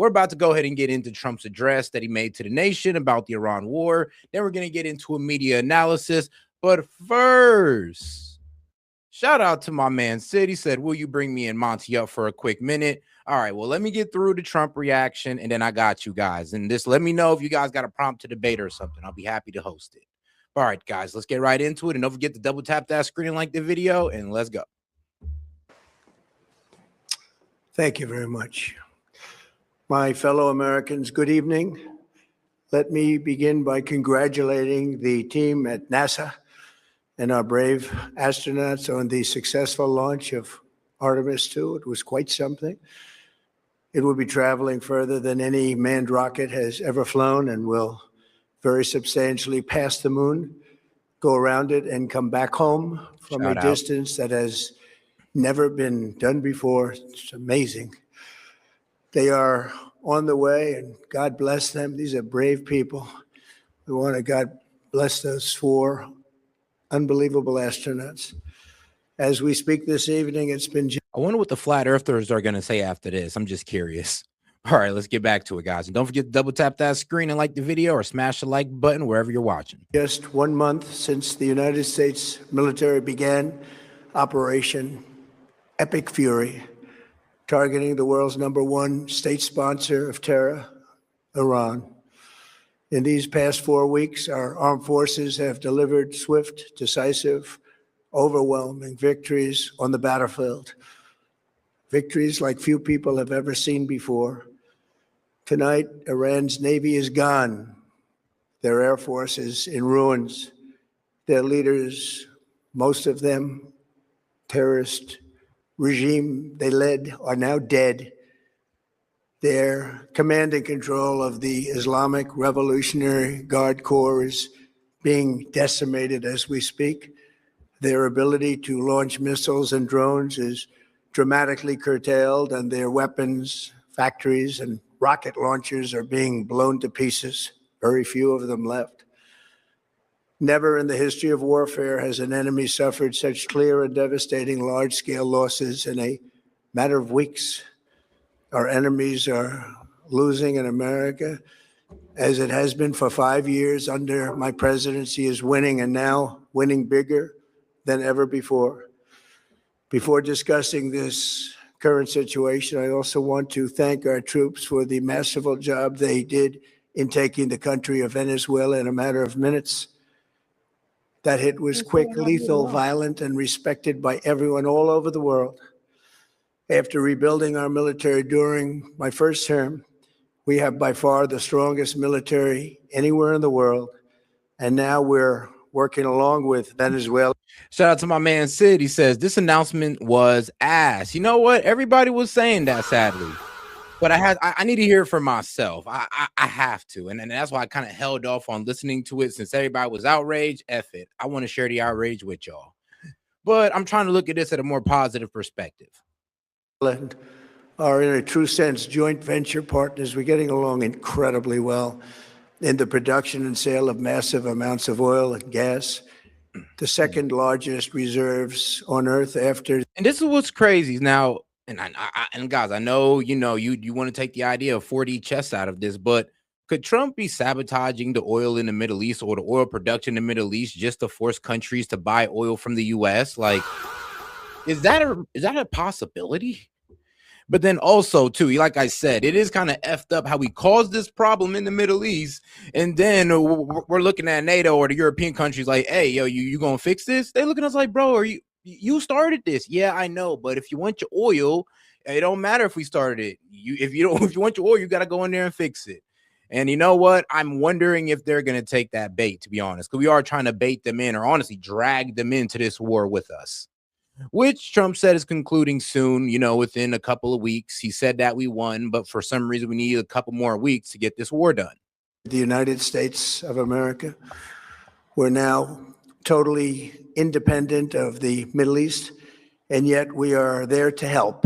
we're about to go ahead and get into Trump's address that he made to the nation about the Iran war. Then we're going to get into a media analysis. But first, shout out to my man Sid. He said, will you bring me and Monty up for a quick minute? All right, well, let me get through the Trump reaction, and then I got you guys. And just let me know if you guys got a prompt to debate or something. I'll be happy to host it. All right, guys, let's get right into it. And don't forget to double tap that screen and like the video, and let's go. Thank you very much. My fellow Americans, good evening. Let me begin by congratulating the team at NASA and our brave astronauts on the successful launch of Artemis II. It was quite something. It will be traveling further than any manned rocket has ever flown and will very substantially pass the moon, go around it, and come back home from a distance that has never been done before. It's amazing. They are on the way, and God bless them. These are brave people. We want to God bless those 4 unbelievable astronauts. As we speak this evening, it's been... I wonder what the flat earthers are going to say after this. I'm just curious. All right, let's get back to it, guys. And don't forget to double tap that screen and like the video, or smash the like button wherever you're watching. Just 1 month since the United States military began Operation Epic Fury, targeting the world's #1 state sponsor of terror, Iran. In these past 4 weeks, our armed forces have delivered swift, decisive, overwhelming victories on the battlefield. Victories like few people have ever seen before. Tonight, Iran's Navy is gone. Their Air Force is in ruins. Their leaders, most of them terrorist regime they led, are now dead. Their command and control of the Islamic Revolutionary Guard Corps is being decimated as we speak. Their ability to launch missiles and drones is dramatically curtailed, and their weapons, factories, and rocket launchers are being blown to pieces. Very few of them left. Never in the history of warfare has an enemy suffered such clear and devastating large-scale losses in a matter of weeks. Our enemies are losing, in America, as it has been for 5 years under my presidency, is winning, and now winning bigger than ever before. Before discussing this current situation, I also want to thank our troops for the masterful job they did in taking the country of Venezuela in a matter of minutes. That hit was quick, lethal, violent, and respected by everyone all over the world. After rebuilding our military during my first term, we have by far the strongest military anywhere in the world. And now we're working along with Venezuela. Shout out to my man Sid. He says, this announcement was ass. You know what? Everybody was saying that, sadly. But I need to hear it for myself. I have to. And that's why I kind of held off on listening to it, since everybody was outraged. F it. I want to share the outrage with y'all. But I'm trying to look at this at a more positive perspective. Are, in a true sense, joint venture partners. We're getting along incredibly well in the production and sale of massive amounts of oil and gas, the second largest reserves on Earth after. And this is what's crazy now. And guys, I know, you want to take the idea of 4D chess out of this, but could Trump be sabotaging the oil in the Middle East, or the oil production in the Middle East, just to force countries to buy oil from the U.S.? Like, is that a possibility? But then also, too, like I said, it is kind of effed up how we caused this problem in the Middle East. And then we're looking at NATO or the European countries like, hey, yo, you going to fix this? They looking at us like, bro, you started this. Yeah, I know. But if you want your oil, it don't matter if we started it. If you want your oil, you got to go in there and fix it. And you know what? I'm wondering if they're going to take that bait, to be honest, because we are trying to bait them in, or honestly drag them into this war with us, which Trump said is concluding soon, within a couple of weeks. He said that we won, but for some reason we need a couple more weeks to get this war done. The United States of America, we're now totally independent of the Middle East, and yet we are there to help.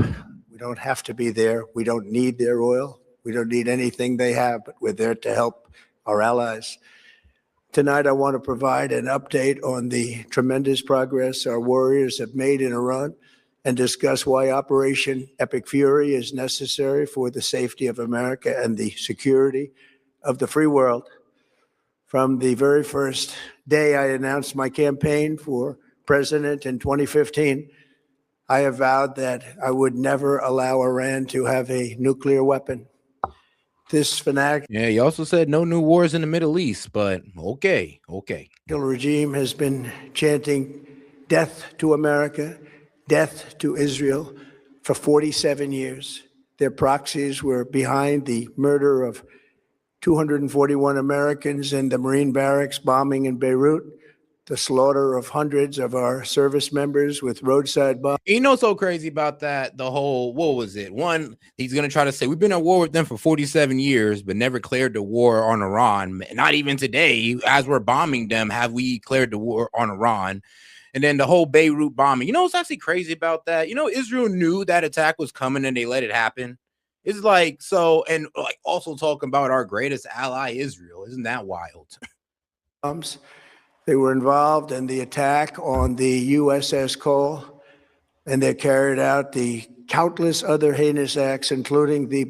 We don't have to be there. We don't need their oil. We don't need anything they have, but we're there to help our allies. Tonight, I want to provide an update on the tremendous progress our warriors have made in Iran and discuss why Operation Epic Fury is necessary for the safety of America and the security of the free world. From the very first day I announced my campaign for president in 2015, I have vowed that I would never allow Iran to have a nuclear weapon. This fanatical Yeah, he also said no new wars in the Middle East, but okay. regime has been chanting death to America, death to Israel for 47 years. Their proxies were behind the murder of 241 Americans in the Marine barracks bombing in Beirut, the slaughter of hundreds of our service members with roadside bombs. You know, so crazy about that, the whole, what was it? One, he's going to try to say we've been at war with them for 47 years, but never declared the war on Iran. Not even today, as we're bombing them, have we declared the war on Iran. And then the whole Beirut bombing. You know what's actually crazy about that? You know, Israel knew that attack was coming and they let it happen. It's like, so, and like also talking about our greatest ally, Israel. Isn't that wild? They were involved in the attack on the USS Cole, and they carried out the countless other heinous acts, including the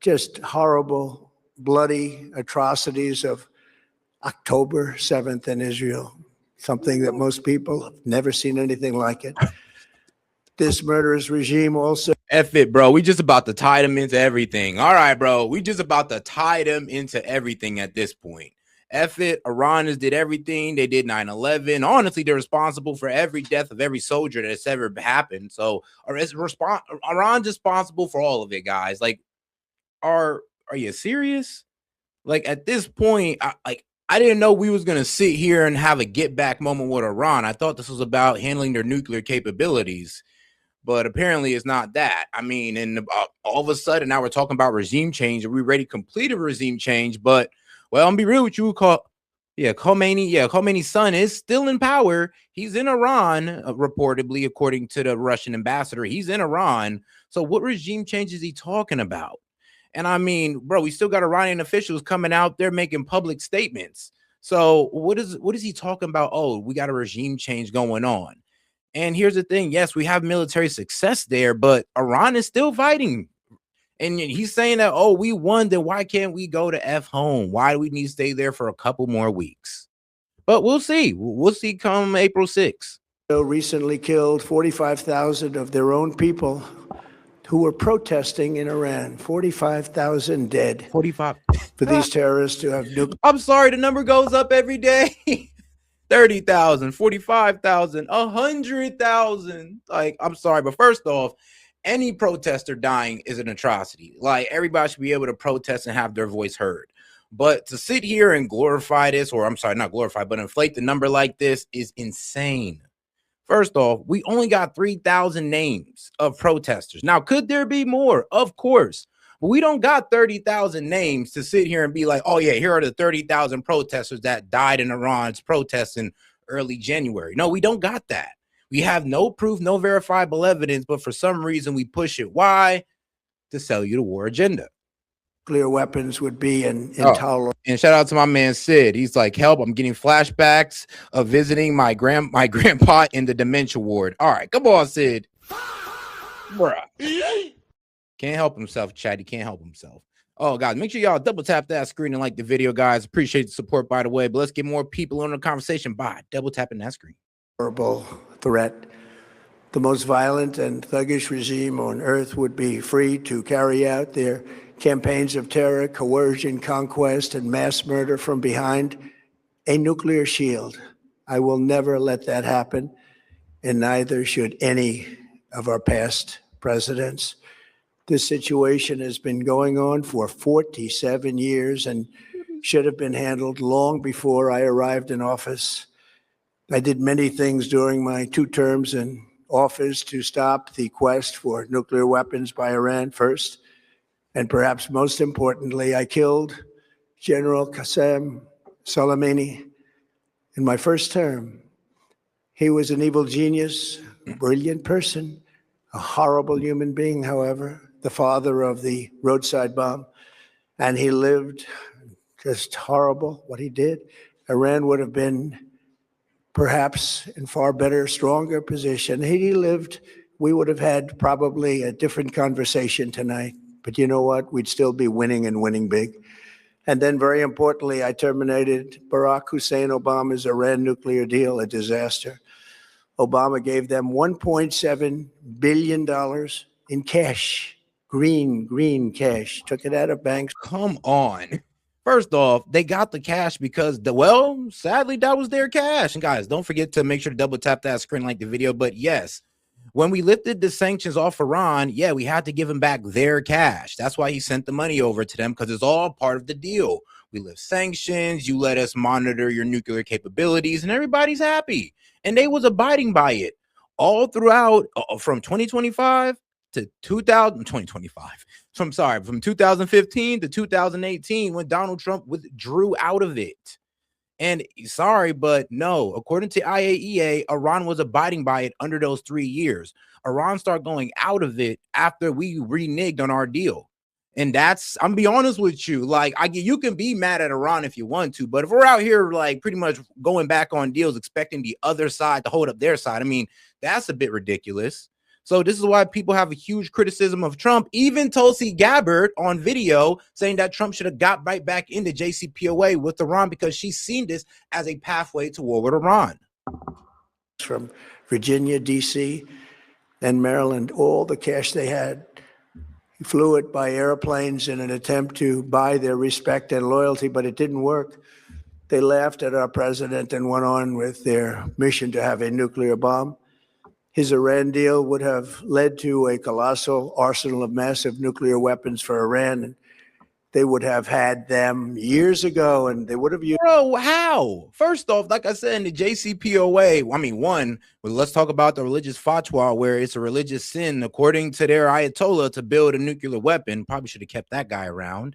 just horrible, bloody atrocities of October 7th in Israel, something that most people have never seen anything like it. This murderous regime also. F it, bro. We just about to tie them into everything. All right, bro. We just about to tie them into everything at this point. F it. Iran did everything. They did 9/11. Honestly, they're responsible for every death of every soldier that's ever happened. So Iran's responsible for all of it, guys. Like, are you serious? Like, at this point, I didn't know we was gonna sit here and have a get back moment with Iran. I thought this was about handling their nuclear capabilities. But apparently it's not that. I mean, and all of a sudden now we're talking about regime change. We already completed regime change, but well, I'm be real with you. Khomeini's son is still in power. He's in Iran, reportedly, according to the Russian ambassador. He's in Iran. So what regime change is he talking about? And I mean, bro, we still got Iranian officials coming out there making public statements. So what is he talking about? Oh, we got a regime change going on. And here's the thing. Yes, we have military success there, but Iran is still fighting. And he's saying that, oh, we won, then why can't we go to F home? Why do we need to stay there for a couple more weeks? But we'll see. We'll see come April 6th. Recently killed 45,000 of their own people who were protesting in Iran. 45,000 dead. 45. For these terrorists to have nuclear. I'm sorry, the number goes up every day. 30,000, 45,000, 100,000. Like, I'm sorry, but first off, any protester dying is an atrocity. Like, everybody should be able to protest and have their voice heard. But to sit here and glorify this, or I'm sorry, not glorify, but inflate the number like this is insane. First off, we only got 3,000 names of protesters. Now, could there be more? Of course. But we don't got 30,000 names to sit here and be like, oh, yeah, here are the 30,000 protesters that died in Iran's protests in early January. No, we don't got that. We have no proof, no verifiable evidence, but for some reason we push it. Why? To sell you the war agenda. Nuclear weapons would be intolerable. And shout out to my man Sid. He's like, help, I'm getting flashbacks of visiting my grandpa in the dementia ward. All right, come on, Sid. Bruh. Can't help himself, Chad. He can't help himself. Oh, guys, make sure y'all double tap that screen and like the video, guys. Appreciate the support, by the way. But let's get more people on the conversation by double tapping that screen. Horrible threat. The most violent and thuggish regime on earth would be free to carry out their campaigns of terror, coercion, conquest, and mass murder from behind a nuclear shield. I will never let that happen, and neither should any of our past presidents. This situation has been going on for 47 years and should have been handled long before I arrived in office. I did many things during my 2 terms in office to stop the quest for nuclear weapons by Iran first. And perhaps most importantly, I killed General Qasem Soleimani in my first term. He was an evil genius, a brilliant person, a horrible human being, however, the father of the roadside bomb. And he lived just horrible what he did. Iran would have been perhaps in far better, stronger position. He lived we would have had probably a different conversation tonight. But you know what? We'd still be winning and winning big. And then, very importantly, I terminated Barack Hussein Obama's Iran nuclear deal, a disaster. Obama gave them $1.7 billion in cash, green cash, took it out of banks. Come on. First off, they got the cash because well, sadly, that was their cash. And guys, don't forget to make sure to double tap that screen, like the video. But yes, when we lifted the sanctions off Iran, yeah, we had to give them back their cash. That's why he sent the money over to them, because it's all part of the deal. We lift sanctions, you let us monitor your nuclear capabilities, and everybody's happy. And they was abiding by it all throughout from 2025 to 2025. From 2015 to 2018, when Donald Trump withdrew out of it. And sorry, but no, according to IAEA, Iran was abiding by it under those 3 years. Iran started going out of it after we reneged on our deal. And that's, I'm be honest with you, like you can be mad at Iran if you want to, but if we're out here like pretty much going back on deals, expecting the other side to hold up their side, I mean, that's a bit ridiculous. So this is why people have a huge criticism of Trump. Even Tulsi Gabbard on video saying that Trump should have got right back into JCPOA with Iran because she's seen this as a pathway to war with Iran. From Virginia, D.C., and Maryland, all the cash they had, he flew it by airplanes in an attempt to buy their respect and loyalty, but it didn't work. They laughed at our president and went on with their mission to have a nuclear bomb. His Iran deal would have led to a colossal arsenal of massive nuclear weapons for Iran. And they would have had them years ago, and they would have used. Bro, how? First off, like I said, in the JCPOA, I mean, well, let's talk about the religious fatwa, where it's a religious sin, according to their Ayatollah, to build a nuclear weapon. Probably should have kept that guy around.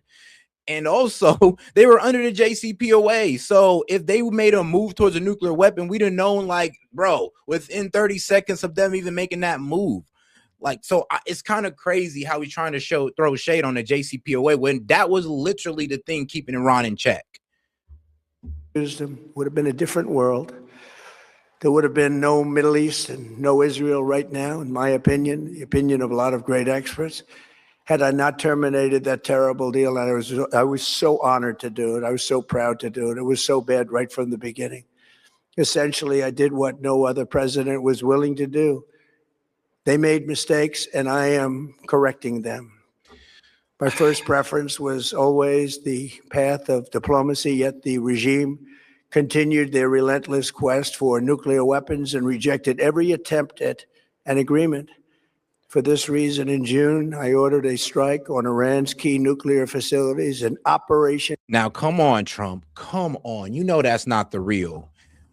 And also, they were under the JCPOA. So if they made a move towards a nuclear weapon, we'd have known, like, bro, within 30 seconds of them even making that move. Like, so it's kind of crazy how he's trying to throw shade on the JCPOA when that was literally the thing keeping Iran in check. Would have been a different world. There would have been no Middle East and no Israel right now, in my opinion, the opinion of a lot of great experts. Had I not terminated that terrible deal, and I was so honored to do it. I was so proud to do it. It was so bad right from the beginning. Essentially, I did what no other president was willing to do. They made mistakes, and I am correcting them. My first preference was always the path of diplomacy, yet the regime continued their relentless quest for nuclear weapons and rejected every attempt at an agreement. For this reason, in June, I ordered a strike on Iran's key nuclear facilities and Operation. Now, come on, Trump. Come on. You know that's not the real.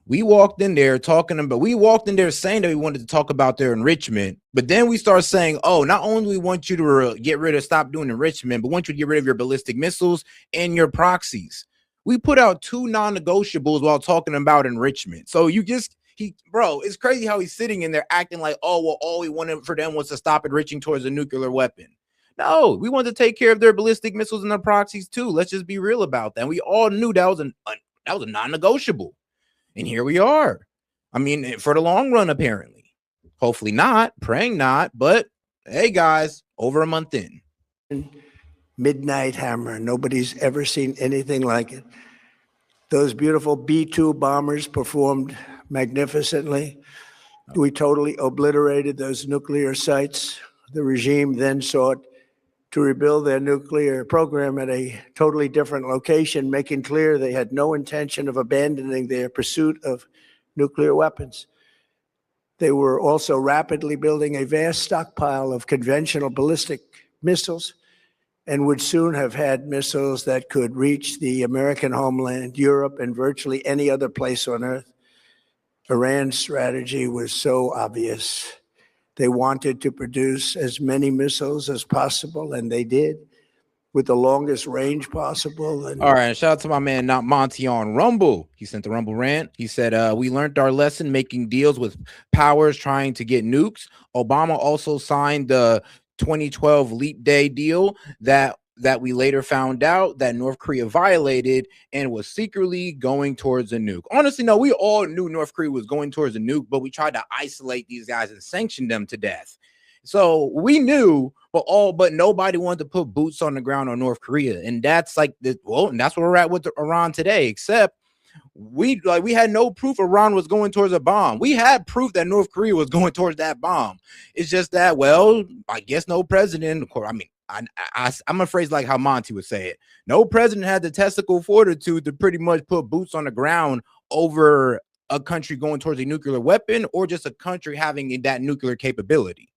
We walked in there saying that we wanted to talk about their enrichment, but then we start saying, oh, not only do we want you to stop doing enrichment, but want you to get rid of your ballistic missiles and your proxies. We put out 2 non-negotiables while talking about enrichment. So bro, it's crazy how he's sitting in there acting like, oh, well, all we wanted for them was to stop enriching towards a nuclear weapon. No, we wanted to take care of their ballistic missiles and their proxies too. Let's just be real about that. And we all knew that was a non-negotiable. And here we are. I mean, for the long run, apparently. Hopefully not, praying not, but hey, guys, over a month in. Midnight hammer. Nobody's ever seen anything like it. Those beautiful B-2 bombers performed magnificently. We totally obliterated those nuclear sites. The regime then sought to rebuild their nuclear program at a totally different location, making clear they had no intention of abandoning their pursuit of nuclear weapons. They were also rapidly building a vast stockpile of conventional ballistic missiles and would soon have had missiles that could reach the American homeland, Europe, and virtually any other place on Earth. Iran's strategy was so obvious. They wanted to produce as many missiles as possible, and they did, with the longest range possible. All right, shout out to my man, not Monty on Rumble. He sent the Rumble rant. He said, we learned our lesson making deals with powers trying to get nukes. Obama also signed the 2012 Leap Day deal that that we later found out that North Korea violated and was secretly going towards a nuke. Honestly, no, we all knew North Korea was going towards a nuke, but we tried to isolate these guys and sanction them to death. So we knew, but nobody wanted to put boots on the ground on North Korea, and that's like and that's where we're at with Iran today. Except we had no proof Iran was going towards a bomb. We had proof that North Korea was going towards that bomb. It's just that, well, I guess no president. Of course, I mean, I'm a phrase like how Monty would say it. No president had the testicle fortitude to pretty much put boots on the ground over a country going towards a nuclear weapon or just a country having that nuclear capability.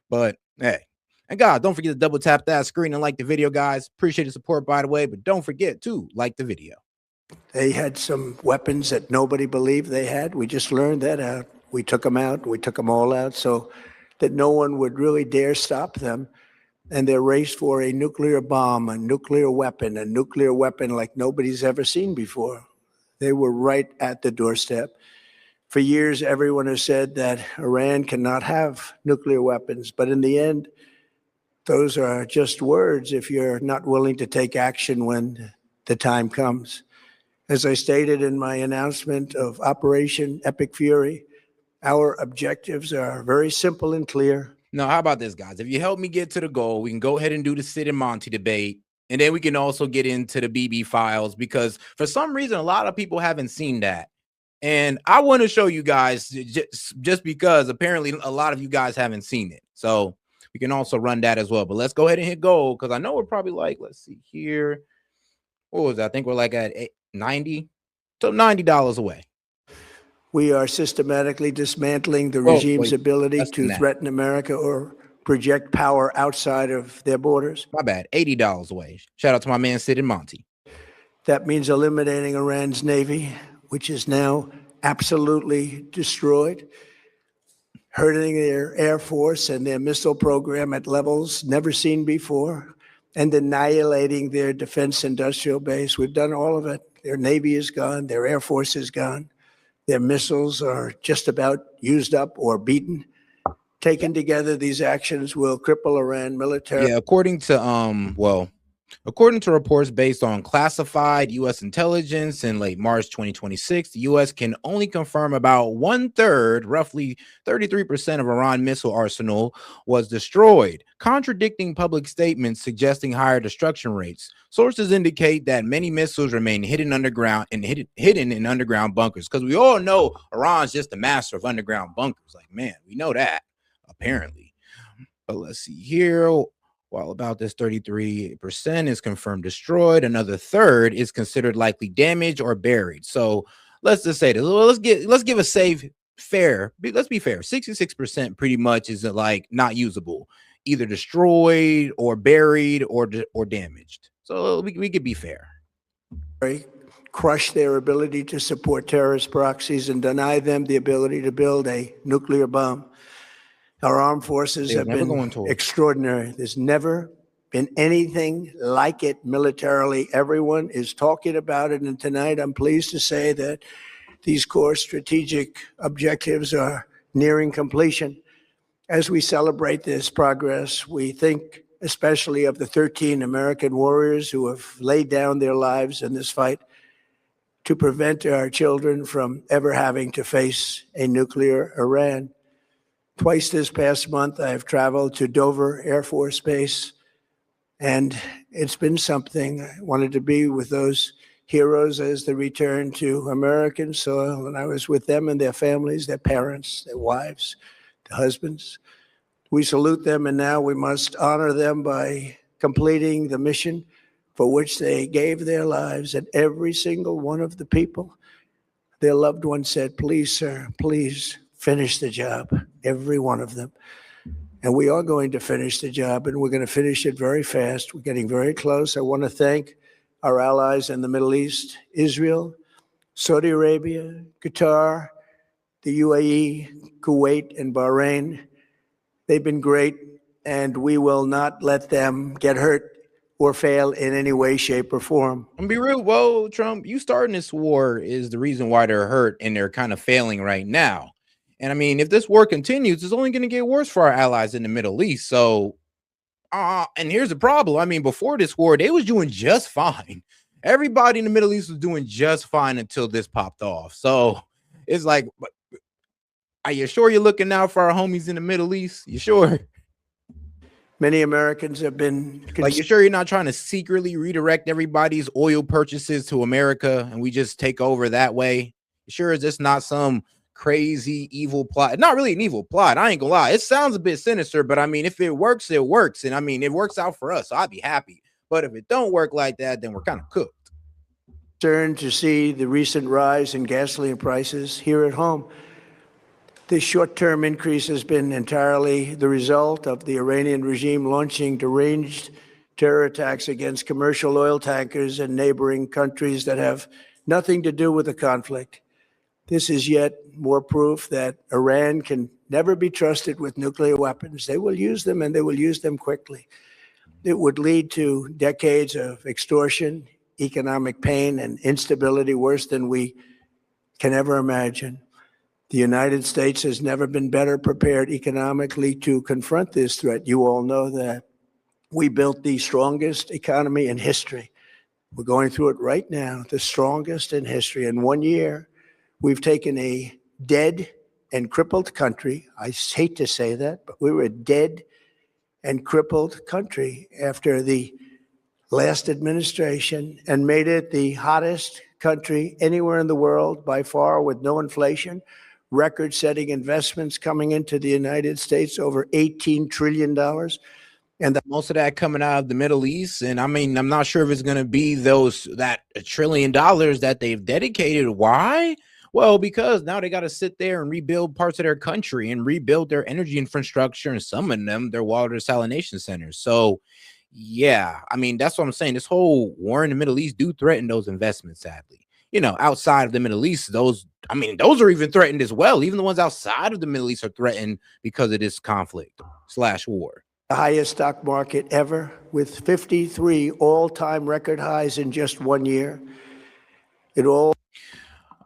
But hey, and guys, don't forget to double tap that screen and like the video, guys. Appreciate the support, by the way, but don't forget to like the video. They had some weapons that nobody believed they had. We just learned that out. We took them out. We took them all out so that no one would really dare stop them. And their race for a nuclear bomb, a nuclear weapon like nobody's ever seen before. They were right at the doorstep. For years, everyone has said that Iran cannot have nuclear weapons. But in the end, those are just words if you're not willing to take action when the time comes. As I stated in my announcement of Operation Epic Fury, our objectives are very simple and clear. Now, how about this, guys? If you help me get to the goal, we can go ahead and do the S.E.T and Monty debate. And then we can also get into the BB files, because for some reason, a lot of people haven't seen that. And I want to show you guys just because apparently a lot of you guys haven't seen it. So we can also run that as well. But let's go ahead and hit go, because I know we're probably like, let's see here. What was that? I think we're like at 90. So $90 away. We are systematically dismantling the regime's ability to threaten America or project power outside of their borders. My bad. $80 away. Shout out to my man, S.E.T and Monty. That means eliminating Iran's Navy, which is now absolutely destroyed, hurting their Air Force and their missile program at levels never seen before, and annihilating their defense industrial base. We've done all of it. Their Navy is gone. Their Air Force is gone. Their missiles are just about used up or beaten. Taken together, these actions will cripple Iran militarily. Yeah, according to reports based on classified U.S. intelligence in late March 2026, the U.S. can only confirm about 1/3, roughly 33% of Iran missile arsenal was destroyed, contradicting public statements suggesting higher destruction rates. Sources indicate that many missiles remain hidden underground and hidden in underground bunkers, because we all know Iran's just the master of underground bunkers. Like, man, we know that, apparently. But let's see here. While about this 33% is confirmed destroyed, another third is considered likely damaged or buried. So let's just say this. Well, let's give a fair. Let's be fair. 66% pretty much is like not usable, either destroyed or buried or damaged. So we could be fair. Crush their ability to support terrorist proxies and deny them the ability to build a nuclear bomb. Our armed forces have been extraordinary. There's never been anything like it militarily. Everyone is talking about it. And tonight, I'm pleased to say that these core strategic objectives are nearing completion. As we celebrate this progress, we think especially of the 13 American warriors who have laid down their lives in this fight to prevent our children from ever having to face a nuclear Iran. Twice this past month, I've traveled to Dover Air Force Base, and it's been something. I wanted to be with those heroes as they return to American soil, and I was with them and their families, their parents, their wives, their husbands. We salute them, and now we must honor them by completing the mission for which they gave their lives. And every single one of the people, their loved ones said, "Please, sir, please finish the job," every one of them. And we are going to finish the job, and we're going to finish it very fast. We're getting very close. I want to thank our allies in the Middle East, Israel, Saudi Arabia, Qatar, the UAE, Kuwait, and Bahrain. They've been great, and we will not let them get hurt or fail in any way, shape, or form. And be real, whoa, Trump, you starting this war is the reason why they're hurt and they're kind of failing right now. And I mean, if this war continues, it's only going to get worse for our allies in the Middle East. So And here's the problem. I mean, before this war, they was doing just fine. Everybody in the Middle East was doing just fine until this popped off. So it's like, are you sure you're looking out for our homies in the Middle East? You sure? Many Americans have been Like, you sure you're not trying to secretly redirect everybody's oil purchases to America and we just take over that way? You sure is this not some crazy evil plot? Not really an evil plot. I ain't gonna lie. It sounds a bit sinister, but I mean, if it works, it works. And I mean, it works out for us. So I'd be happy. But if it don't work like that, then we're kind of cooked. concerned to see the recent rise in gasoline prices here at home. This short-term increase has been entirely the result of the Iranian regime launching deranged terror attacks against commercial oil tankers in neighboring countries that have nothing to do with the conflict. This is yet more proof that Iran can never be trusted with nuclear weapons. They will use them, and they will use them quickly. It would lead to decades of extortion, economic pain, and instability worse than we can ever imagine. The United States has never been better prepared economically to confront this threat. You all know that. We built the strongest economy in history. We're going through it right now, the strongest in history. In 1 year, we've taken a dead and crippled country. I hate to say that, but we were a dead and crippled country after the last administration and made it the hottest country anywhere in the world by far, with no inflation, record-setting investments coming into the United States, over $18 trillion. And most of that coming out of the Middle East. And I mean, I'm not sure if it's going to be that $1 trillion that they've dedicated. Why? Well, because now they got to sit there and rebuild parts of their country and rebuild their energy infrastructure, and some of them, their water desalination centers. So, yeah, I mean, that's what I'm saying. This whole war in the Middle East do threaten those investments, sadly. You know, outside of the Middle East, those are even threatened as well. Even the ones outside of the Middle East are threatened because of this conflict / war. The highest stock market ever, with 53 all-time record highs in just 1 year.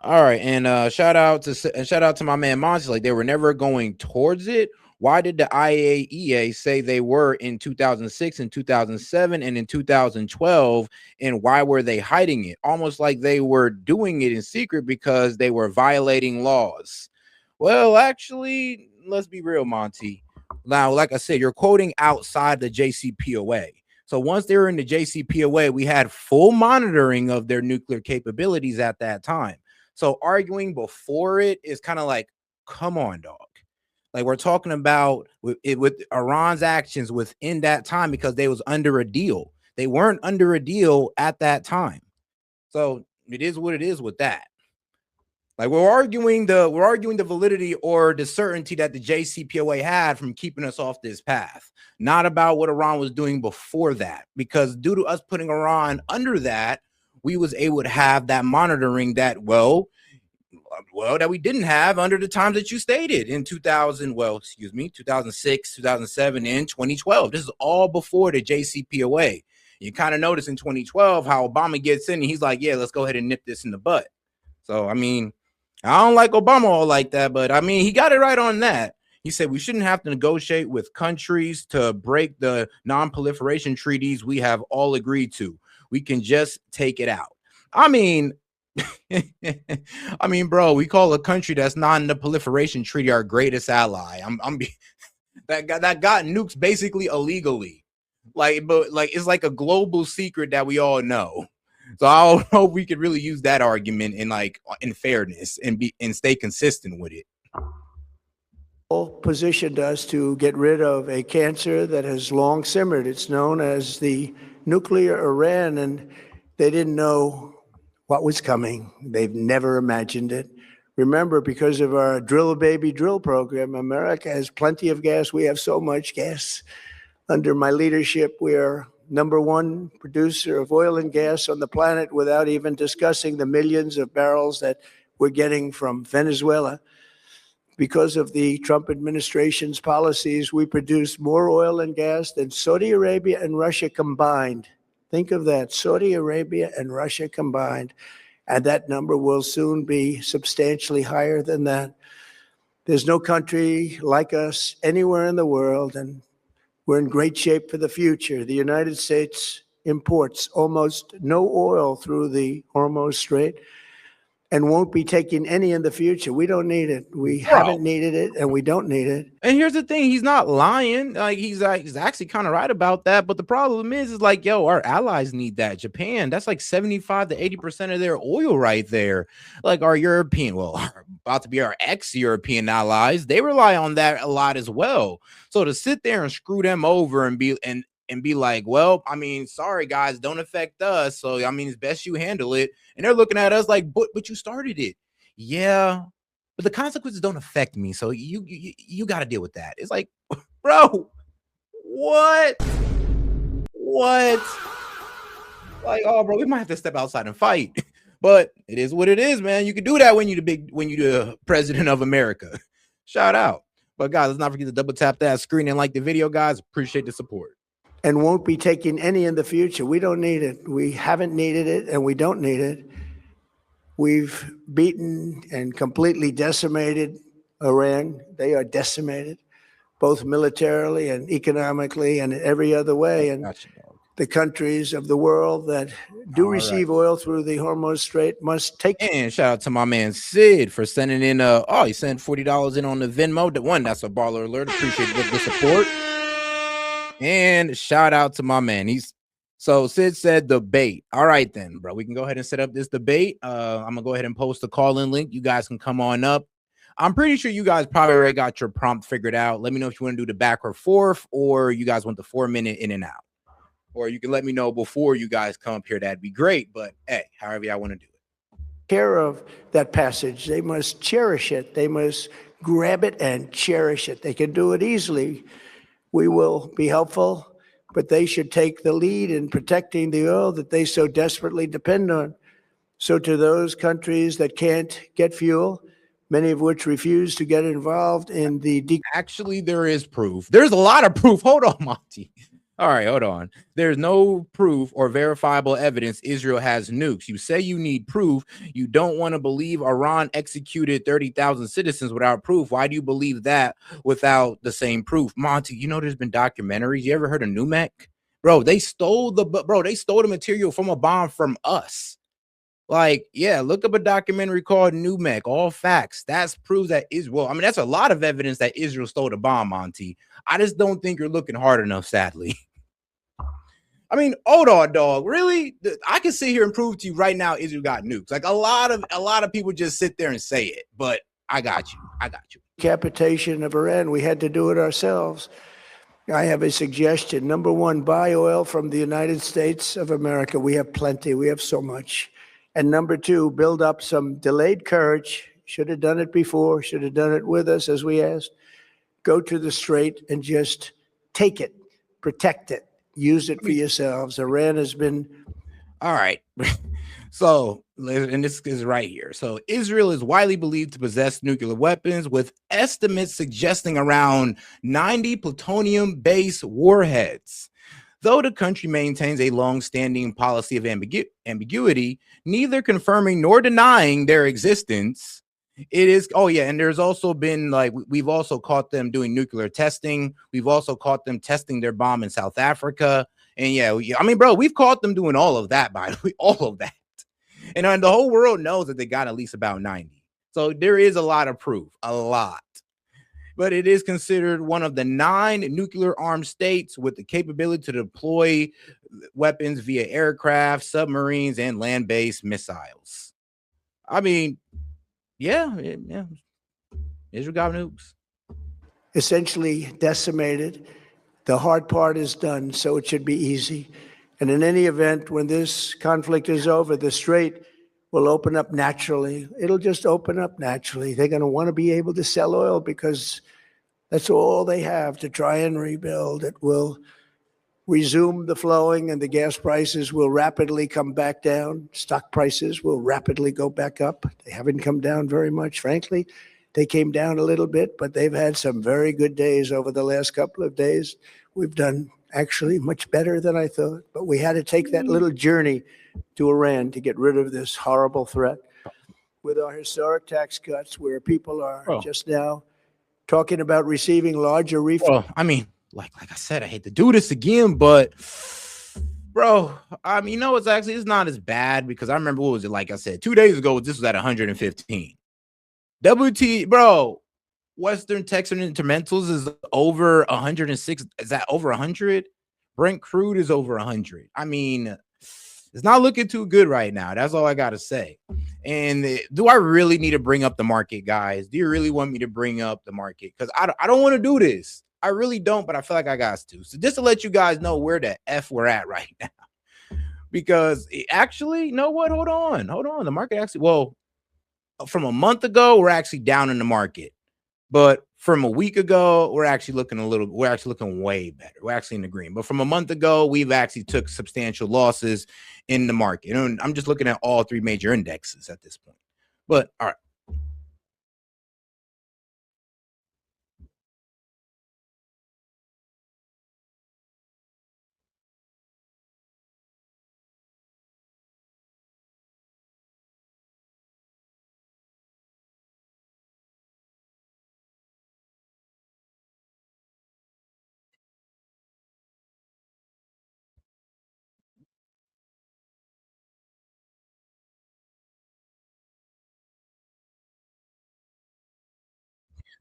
All right, and shout out to my man Monty. Like, they were never going towards it. Why did the IAEA say they were in 2006 and 2007 and in 2012? And why were they hiding it? Almost like they were doing it in secret because they were violating laws. Well, actually, let's be real, Monty. Now, like I said, you're quoting outside the JCPOA. So once they were in the JCPOA, we had full monitoring of their nuclear capabilities at that time. So arguing before it is kind of like, come on, dog. Like, we're talking about with Iran's actions within that time, because they was under a deal. They weren't under a deal at that time. So it is what it is with that. Like, we're arguing the validity or the certainty that the JCPOA had from keeping us off this path, not about what Iran was doing before that. Because due to us putting Iran under that, we was able to have that monitoring that that we didn't have under the times that you stated in 2006, 2007, and 2012. This is all before the JCPOA. You kind of notice in 2012 how Obama gets in and he's like, yeah, let's go ahead and nip this in the butt. So, I mean, I don't like Obama all like that, but I mean, he got it right on that. He said we shouldn't have to negotiate with countries to break the non-proliferation treaties we have all agreed to. We can just take it out. I mean, bro, we call a country that's not in the proliferation treaty our greatest ally. That got nukes basically illegally. But it's like a global secret that we all know. So I don't know if we could really use that argument in fairness and stay consistent with it. Positioned us to get rid of a cancer that has long simmered. It's known as the nuclear Iran, and they didn't know what was coming. They've never imagined it. Remember, because of our Drill Baby Drill program, America has plenty of gas. We have so much gas. Under my leadership, we are #1 producer of oil and gas on the planet, without even discussing the millions of barrels that we're getting from Venezuela. Because of the Trump administration's policies, we produce more oil and gas than Saudi Arabia and Russia combined. Think of that, Saudi Arabia and Russia combined. And that number will soon be substantially higher than that. There's no country like us anywhere in the world, and We're in great shape for the future. The United States imports almost no oil through the Hormuz Strait and won't be taking any in the future. We don't need it. We Bro. haven't needed it, and we don't need it. And here's the thing, he's not lying. Like he's actually kind of right about that. But the problem is like, yo, our allies need that. Japan, that's like 75 to 80% of their oil right there. Like our European, well, about to be our ex-European allies, they rely on that a lot as well. So to sit there and screw them over and be like, well, I mean, sorry guys, don't affect us. So I mean, it's best you handle it. And they're looking at us like, but you started it. Yeah, but the consequences don't affect me. So you got to deal with that. It's like, bro, what? What? Like, oh, bro, we might have to step outside and fight. But it is what it is, man. You can do that when you the president of America. Shout out. But guys, let's not forget to double tap that screen and like the video, guys. Appreciate the support. And won't be taking any in the future. We don't need it. We haven't needed it, and we don't need it. We've beaten and completely decimated Iran. They are decimated, both militarily and economically and every other way. And the countries of the world that do receive oil through the Hormuz Strait must take. And shout out to my man Sid for sending in he sent $40 in on the Venmo. That's a baller alert. Appreciate the support. And shout out to my man. So Sid said debate. All right, then, bro. We can go ahead and set up this debate. I'm gonna go ahead and post the call-in link. You guys can come on up. I'm pretty sure you guys probably already got your prompt figured out. Let me know if you want to do the back or forth, or you guys want the 4-minute in and out. Or you can let me know before you guys come up here. That'd be great. But hey, however y'all want to do it. Care of that passage. They must cherish it. They must grab it and cherish it. They can do it easily. We will be helpful, but they should take the lead in protecting the oil that they so desperately depend on. So to those countries that can't get fuel, many of which refuse to get involved in the... Actually, there is proof. There's a lot of proof. Hold on, Monty. All right, hold on. There's no proof or verifiable evidence Israel has nukes. You say you need proof. You don't want to believe Iran executed 30,000 citizens without proof. Why do you believe that without the same proof? Monty, you know there's been documentaries. You ever heard of Numek? Bro, they stole the material from a bomb from us. Like, yeah, look up a documentary called Numek, all facts. That's proves that Israel, I mean, that's a lot of evidence that Israel stole the bomb, Monty. I just don't think you're looking hard enough, sadly. I mean, hold on, dog. Really? I can sit here and prove to you right now Israel got nukes. Like a lot of people just sit there and say it, but I got you. Decapitation of Iran. We had to do it ourselves. I have a suggestion. Number one, buy oil from the United States of America. We have plenty. We have so much. And number two, build up some delayed courage. Should have done it before. Should have done it with us, as we asked. Go to the Strait and just take it, protect it. Use it for yourselves. Iran has been... All right. So, and this is right here. So, Israel is widely believed to possess nuclear weapons, with estimates suggesting around 90 plutonium-based warheads. Though the country maintains a long-standing policy of ambiguity, neither confirming nor denying their existence, it is, and there's also been, like, we've also caught them doing nuclear testing. We've also caught them testing their bomb in South Africa. And I mean, bro, we've caught them doing all of that, by the way, all of that. And the whole world knows that they got at least about 90. So there is a lot of proof, a lot. But it is considered one of the 9 nuclear-armed states with the capability to deploy weapons via aircraft, submarines, and land-based missiles. I mean, yeah. Israel got nukes. Essentially decimated. The hard part is done, so it should be easy. And in any event, when this conflict is over, the Strait will open up naturally. It'll just open up naturally. They're going to want to be able to sell oil because that's all they have to try and rebuild. It will resume the flowing, and the gas prices will rapidly come back down. Stock prices will rapidly go back up. They haven't come down very much, frankly. They came down a little bit, but they've had some very good days over the last couple of days. We've done actually much better than I thought, but we had to take that little journey to Iran to get rid of this horrible threat. With our historic tax cuts, where people are just now talking about receiving larger refunds. Well, I mean, like I said, I hate to do this again, but bro, I mean, it's not as bad because I remember what was it like I said 2 days ago. This was at 115. WT, bro. Western Texas Intermentals is over 106. Is that over 100? Brent crude is over 100. I mean, it's not looking too good right now. That's all I got to say. And do I really need to bring up the market, guys? Do you really want me to bring up the market? Because I don't want to do this. I really don't, but I feel like I got to. So just to let you guys know where the F we're at right now. Because actually, you know what? Hold on. Hold on. The market actually, well, from a month ago, we're actually down in the market. But from a week ago, we're actually looking way better. We're actually in the green. But from a month ago, we've actually took substantial losses in the market. And I'm just looking at all three major indexes at this point. But all right.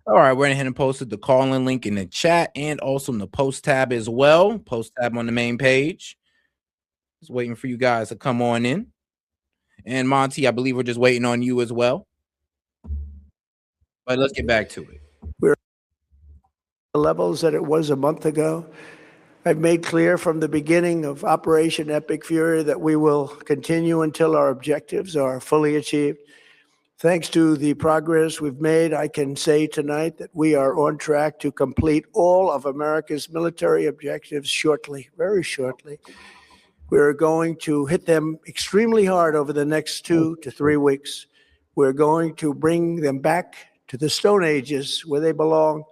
All right, went ahead and posted the call-in link in the chat and also in the post tab as well. Post tab on the main page. Just waiting for you guys to come on in. And Monty, I believe we're just waiting on you as well. But let's get back to it. We're at the levels that it was a month ago. I've made clear from the beginning of Operation Epic Fury that we will continue until our objectives are fully achieved. Thanks to the progress we've made, I can say tonight that we are on track to complete all of America's military objectives shortly, very shortly. We're going to hit them extremely hard over the next 2 to 3 weeks. We're going to bring them back to the Stone Ages where they belong.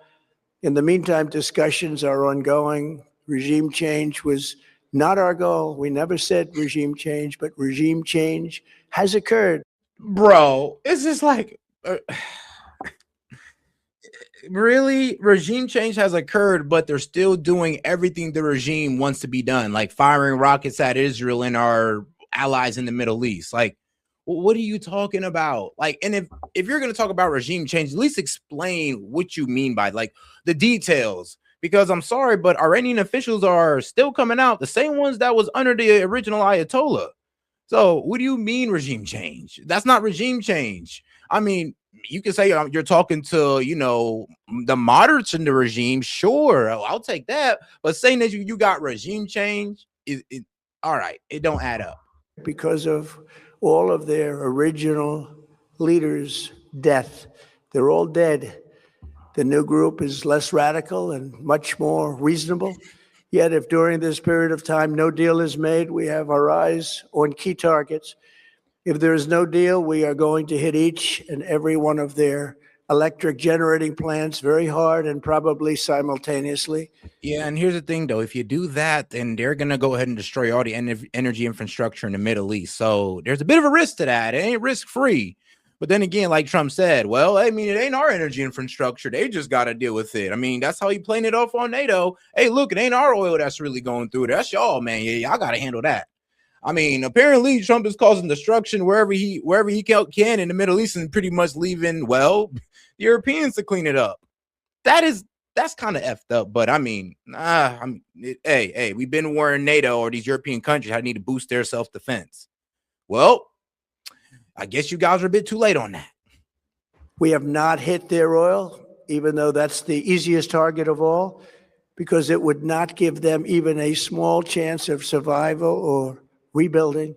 In the meantime, discussions are ongoing. Regime change was not our goal. We never said regime change, but regime change has occurred. Bro, it's just like really regime change has occurred, but they're still doing everything the regime wants to be done, like firing rockets at Israel and our allies in the Middle East. Like, what are you talking about? Like, and if you're going to talk about regime change, at least explain what you mean by like the details. Because I'm sorry, but Iranian officials are still coming out, the same ones that was under the original Ayatollah. So, what do you mean regime change? That's not regime change. I mean, you can say you're talking to, the moderates in the regime. Sure, I'll take that. But saying that you got regime change is all right. It don't add up. Because of all of their original leaders' death. They're all dead. The new group is less radical and much more reasonable. Yet, if during this period of time no deal is made, we have our eyes on key targets. If there is no deal, we are going to hit each and every one of their electric generating plants very hard and probably simultaneously. Yeah, and here's the thing, though. If you do that, then they're going to go ahead and destroy all the energy infrastructure in the Middle East. So there's a bit of a risk to that. It ain't risk free. But then again, like Trump said, well, I mean, it ain't our energy infrastructure. They just got to deal with it. I mean, that's how he playing it off on NATO. Hey, look, it ain't our oil that's really going through. That's y'all, man. Yeah, y'all got to handle that. I mean, apparently Trump is causing destruction wherever he can in the Middle East and pretty much leaving, well, the Europeans to clean it up. That's kind of effed up. But I mean, hey, we've been warning NATO or these European countries how they need to boost their self-defense. Well, I guess you guys are a bit too late on that. We have not hit their oil, even though that's the easiest target of all, because it would not give them even a small chance of survival or rebuilding.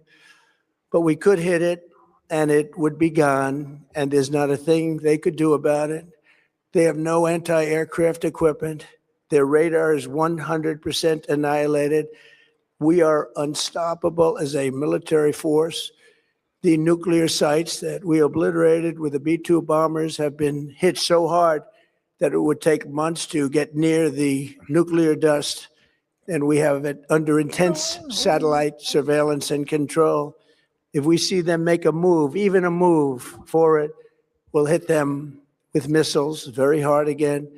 But we could hit it, and it would be gone, and there's not a thing they could do about it. They have no anti-aircraft equipment. Their radar is 100% annihilated. We are unstoppable as a military force. The nuclear sites that we obliterated with the B-2 bombers have been hit so hard that it would take months to get near the nuclear dust, and we have it under intense satellite surveillance and control. If we see them make a move, even a move for it, we'll hit them with missiles very hard again.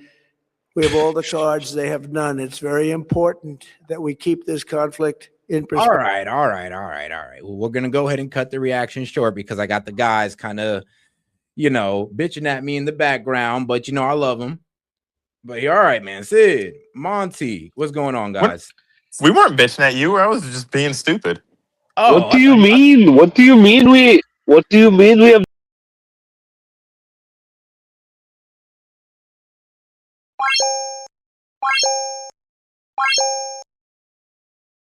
We have all the cards, they have none. It's very important that we keep this conflict in All perspective. right, all right, all right, all right. Well, we're gonna go ahead and cut the reaction short because I got the guys kind of, bitching at me in the background, but I love them. But all right, man. Sid, Monty, what's going on, What? guys? We weren't bitching at you. I was just being stupid. Oh, What do you mean? What do you mean we have